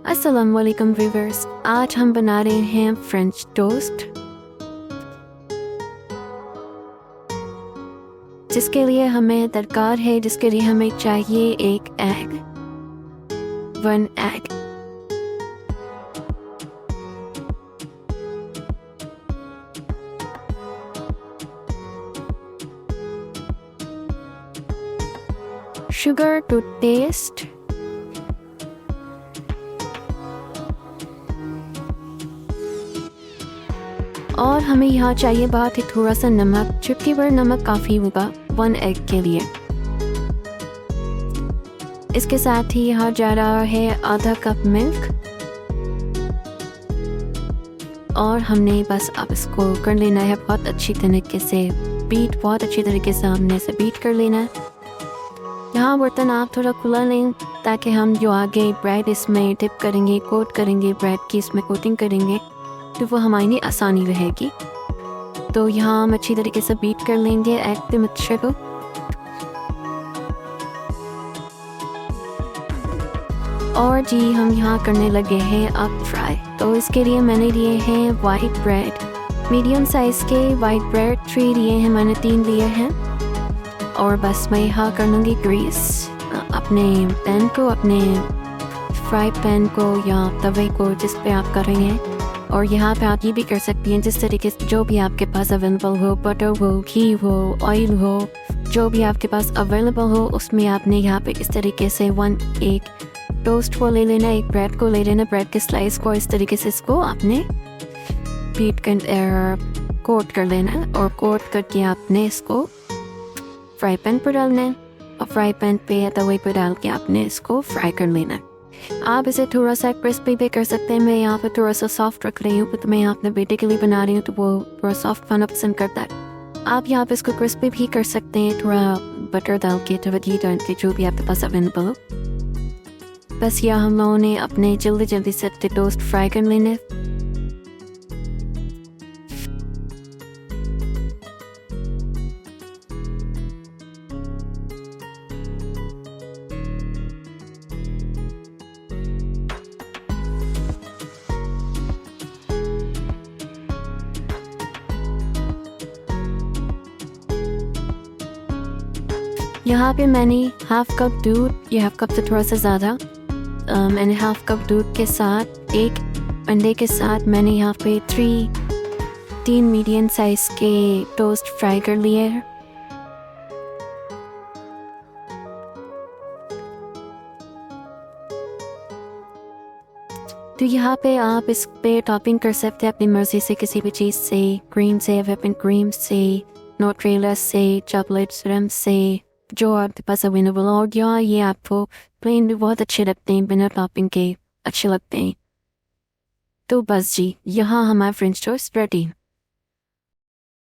अस्सलाम वालेकुम व्यूअर्स, आज हम बना रहे हैं फ्रेंच टोस्ट, जिसके लिए हमें दरकार है जिसके लिए हमें चाहिए एक egg, 1 egg, sugar to taste, और हमें यहाँ चाहिए बहुत ही थोड़ा सा नमक, चुटकी भर नमक काफ़ी होगा 1 एग के लिए। इसके साथ ही यहाँ जा रहा है आधा कप मिल्क, और हमने बस अब इसको कर लेना है बहुत अच्छी तरीके से बीट, बहुत अच्छी तरीके से हमने इसे बीट कर लेना है। यहाँ बर्तन आप थोड़ा खुला लें ताकि हम जो आगे ब्रेड इसमें डिप करेंगे, कोट करेंगे, ब्रेड की इसमें कोटिंग करेंगे, तो वो हमारे लिए आसानी रहेगी। तो यहाँ हम अच्छी तरीके से बीट कर लेंगे एग के मिक्सचर को। और जी हम यहाँ करने लगे हैं अब फ्राई। तो इसके लिए मैंने लिए हैं वाइट ब्रेड, मीडियम साइज़ के वाइट ब्रेड 3 लिए हैं मैंने, 3 लिए हैं। और बस मैं यहाँ कर लूँगी ग्रीस अपने पैन को, अपने फ्राई पैन को या तवे को जिस पे आप कर रहे हैं। और यहाँ पे आप ये भी कर सकती हैं जिस तरीके से जो भी आपके पास अवेलेबल हो, बटर हो, घी हो, ऑयल हो, जो भी आपके पास अवेलेबल हो उसमें आपने यहाँ पे इस तरीके से एक टोस्ट को ले लेना, एक ब्रेड को ले लेना, ब्रेड के स्लाइस को इस तरीके से इसको आपने बीट कर कोट कर लेना, और कोट करके आपने इसको फ्राई पैन पर डालना है, और फ्राई पैन पे या तवे पर डाल के आपने इसको फ्राई कर लेना है। आप इसे थोड़ा सा क्रिस्पी भी कर सकते हैं। मैं यहाँ पे थोड़ा सा सॉफ्ट रख रही हूँ, तो मैं यहाँ अपने बेटे के लिए बना रही हूँ तो वो थोड़ा सॉफ्ट खाना पसंद करता है। आप यहाँ पे इसको क्रिस्पी भी कर सकते हैं, थोड़ा बटर डाल के, थोड़ा घी डाल के, जो भी आपके पास अवेलेबल हो। बस यहाँ हम लोगों ने अपने जल्दी से टोस्ट फ्राई कर लेने। यहाँ पे मैंने हाफ कप दूध, ये हाफ कप से थोड़ा सा ज़्यादा, मैंने हाफ कप दूध के साथ एक अंडे के साथ मैंने यहाँ पे 3 मीडियम साइज़ के टोस्ट फ्राई कर लिए हैं। तो यहाँ पे आप इस पे टॉपिंग कर सकते हैं अपनी मर्ज़ी से, किसी भी चीज़ से, क्रीम से, व्हिपिंग क्रीम से, नोट्रेला से, चॉकलेट सिरप से, जो आपके पास अवेलेबल हो गया। ये आपको प्लेन भी बहुत अच्छे लगते हैं, बिना टॉपिंग के अच्छे लगते हैं। तो बस जी यहाँ हमारा फ्रेंच टोस्ट रेडी।